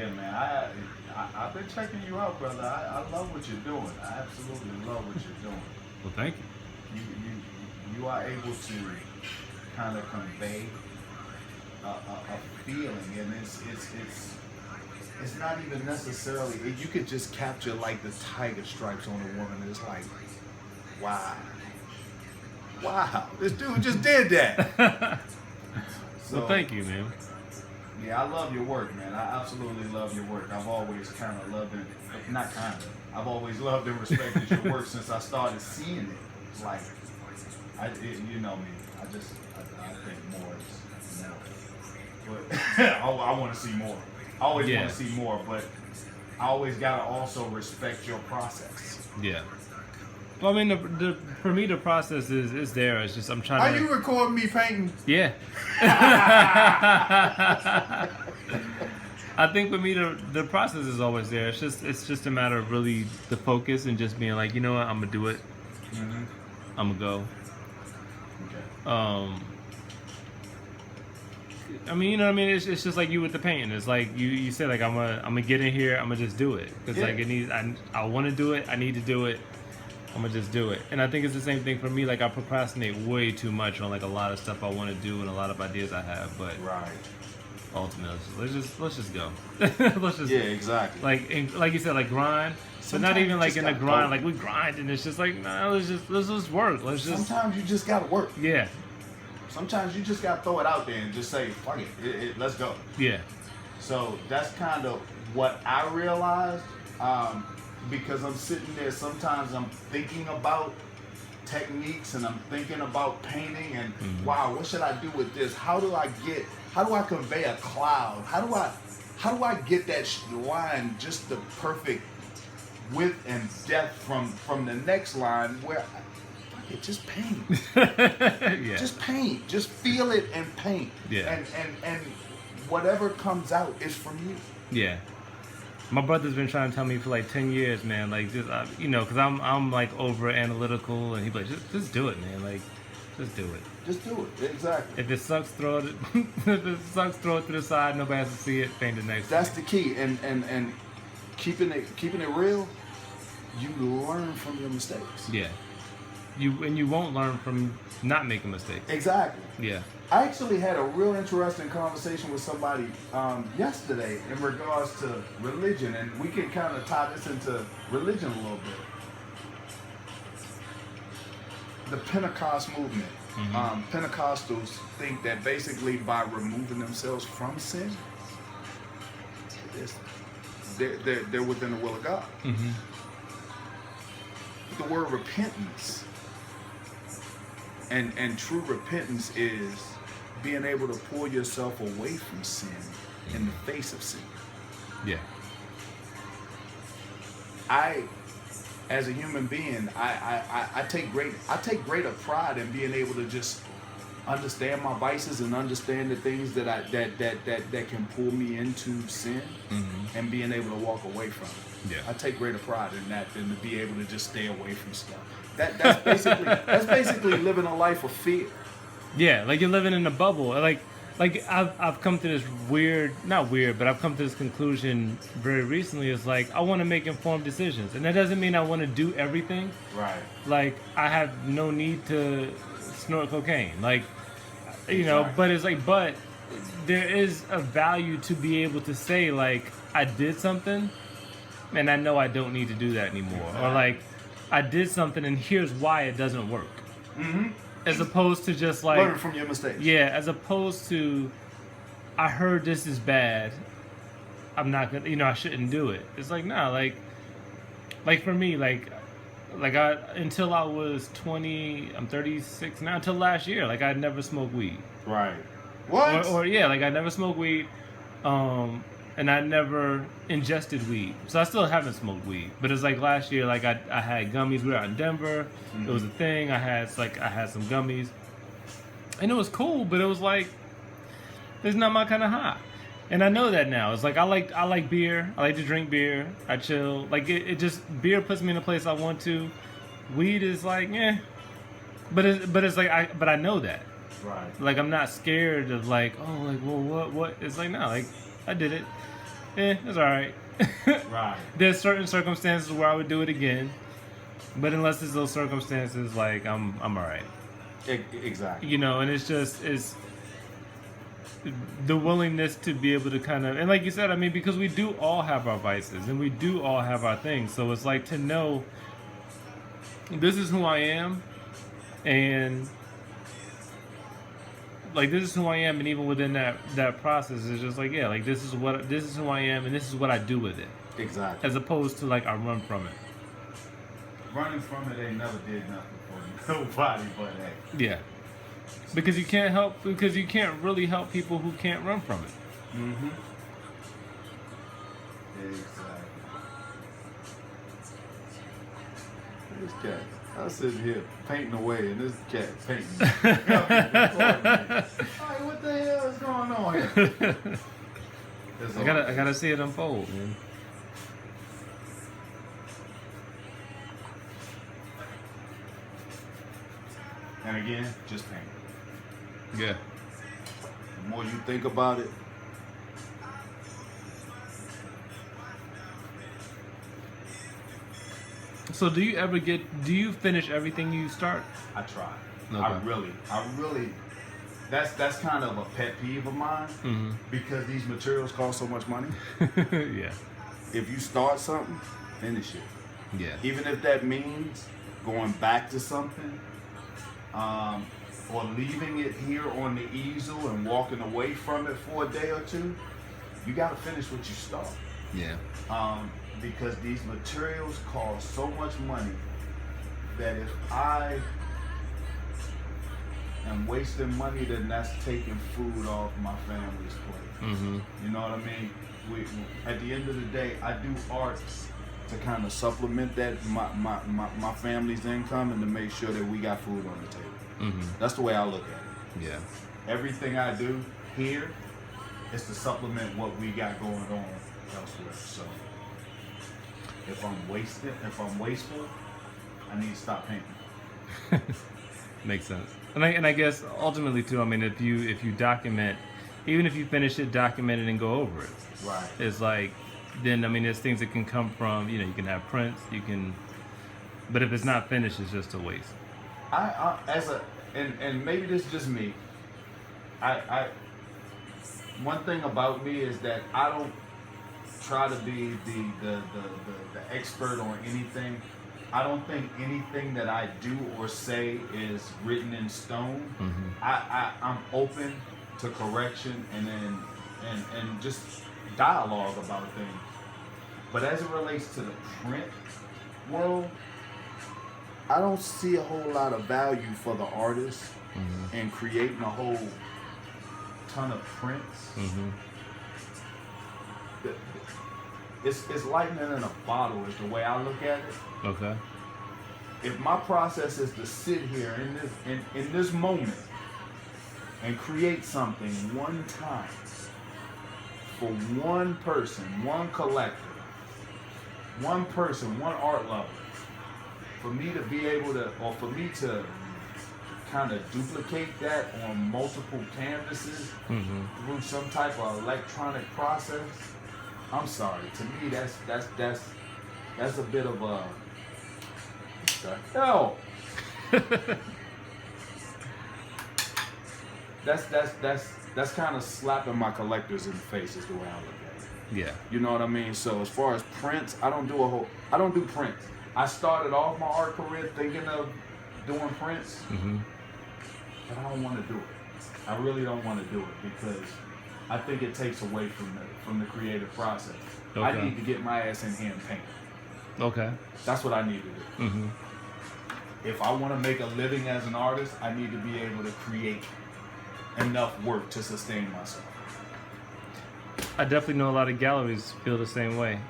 Yeah, man. I've been checking you out, brother. I love what you're doing. I absolutely love what you're doing. Well, thank you. You are able to kind of convey a feeling, and it's not even necessarily. You could just capture like the tiger stripes on a woman. It's like, wow, wow, this dude just did that. So, Well, thank you, man. yeah, I love your work, man. I absolutely love your work. I've always kind of loved it, not kind of. I've always loved and respected your work since I started seeing it. Like, you know me. I think more is more. But I want to see more. I always want to see more, but I always gotta also respect your process. Yeah. Well, I mean, for me, the process is there. It's just I'm trying Are to. you recording me painting? Yeah. I think for me, the process is always there. It's just a matter of really the focus and just being like, you know what, I'm gonna do it. Mm-hmm. I'm gonna go. Okay. I mean, you know what I mean? It's just like you with the painting. It's like you say like I'm gonna get in here. I'm gonna just do it because like it needs. I want to do it. I need to do it. I'm gonna just do it. And I think it's the same thing for me. Like I procrastinate way too much on like a lot of stuff I want to do and a lot of ideas I have. But right. Ultimately, let's just go. Let's just exactly. Like you said, like grind. Sometimes but not even like in the grind. go. Like we grind and it's just like nah. Let's just work. Sometimes you just gotta work. Yeah. Sometimes you just gotta throw it out there and just say, fuck it, let's go. Yeah. So that's kind of what I realized, because I'm sitting there, sometimes I'm thinking about techniques and I'm thinking about painting and wow, what should I do with this? How do I convey a cloud? How do I get that line just the perfect width and depth from the next line where just paint. Yeah. Just paint. Just feel it and paint. Yeah. And whatever comes out is from you. Yeah. My brother's been trying to tell me for like 10 years, man. Like just you know, because I'm like over analytical, and he's like, just do it, man. Like, just do it. Just do it. Exactly. If it sucks, throw it. If it sucks, throw it to the side. Nobody has to see it. Paint it next. That's the key. And keeping it real. You learn from your mistakes. Yeah. You won't learn from not making mistakes. Exactly. Yeah. I actually had a real interesting conversation with somebody yesterday in regards to religion, and we can kind of tie this into religion a little bit. The Pentecost movement. Pentecostals think that basically by removing themselves from sin, they're within the will of God. Mm-hmm. The word repentance and true repentance is being able to pull yourself away from sin in the face of sin. Yeah. As a human being, I take greater pride in being able to just understand my vices and understand the things that can pull me into sin, and being able to walk away from it. Yeah. I take greater pride in that than to be able to just stay away from stuff. That's basically living a life of fear. Yeah, like you're living in a bubble. Like I've come to this not weird, but I've come to this conclusion very recently. It's like I want to make informed decisions, and that doesn't mean I want to do everything. Right. Like I have no need to snort cocaine. Like you know, but it's like, but there is a value to be able to say like I did something, and I know I don't need to do that anymore, or like I did something, and here's why it doesn't work. As opposed to just like learn from your mistakes. Yeah, as opposed to I heard this is bad. I'm not gonna, I shouldn't do it. It's like nah, like for me, like I until I was 20, I'm 36 now. Until last year, like I'd never smoked weed. Right. What? Or yeah, like I never smoked weed, and I never ingested weed. So I still haven't smoked weed. But it's like last year, like I had gummies. We were out in Denver. It was a thing. I had some gummies, and it was cool. But it was like it's not my kind of high. And I know that now. It's like I like beer. I like to drink beer. I chill. Like it just beer puts me in a place I want to. Weed is like but it's like I know that. Right. Like I'm not scared of like, oh, like well what it's like no, like I did it. it's all right. Right. There's certain circumstances where I would do it again, but unless it's those circumstances, like I'm all right. Exactly. You know, and it's the willingness to be able to kind of, and like you said, I mean, because we do all have our vices and we do all have our things, so it's like to know this is who I am, and like this is who I am, and even within that process, it's just like, yeah, like this is who I am, and this is what I do with it. Exactly. As opposed to like I run from it. Running from it ain't never did nothing for nobody but hey. Yeah. Because you can't really help people who can't run from it. Mm-hmm. Exactly. This cat. I was sitting here painting away, and this cat painting. Hey, what the hell is going on here? I gotta see it unfold, man. And again, just paint. Yeah. The more you think about it, So do you finish everything you start? I try. Okay. I really. That's kind of a pet peeve of mine because these materials cost so much money. Yeah. If you start something, finish it. Yeah. Even if that means going back to something, or leaving it here on the easel and walking away from it for a day or two, you got to finish what you start. Yeah. Because these materials cost so much money that if I am wasting money, then that's taking food off my family's plate. Mm-hmm. You know what I mean? We, at the end of the day, I do art to kind of supplement that my family's income and to make sure that we got food on the table. Mm-hmm. That's the way I look at it. Yeah. Everything I do here is to supplement what we got going on elsewhere. So if I'm wasteful, I need to stop painting. Makes sense. And I guess ultimately too, I mean, if you document, even if you finish it, document it and go over it. Right. It's like, then I mean, there's things that can come from, you know, you can have prints, but if it's not finished, it's just a waste. And maybe this is just me. I one thing about me is that I don't try to be the expert on anything. I don't think anything that I do or say is written in stone. Mm-hmm. I'm open to correction and just dialogue about things. But as it relates to the print world, I don't see a whole lot of value for the artist in creating a whole ton of prints. Mm-hmm. It's lightning in a bottle is the way I look at it. Okay. If my process is to sit here in this moment and create something one time for one person, one collector, one person, one art lover, for me to be able to, or for me to kind of duplicate that on multiple canvases through some type of electronic process, I'm sorry. To me, that's a bit of a no. That's kind of slapping my collectors in the face is the way I look at it. Yeah. You know what I mean? So as far as prints, I don't do prints. I started off my art career thinking of doing prints, but I don't want to do it. I really don't want to do it because I think it takes away from the creative process. Okay. I need to get my ass in here and paint. Okay. That's what I need to do. If I want to make a living as an artist, I need to be able to create enough work to sustain myself. I definitely know a lot of galleries feel the same way.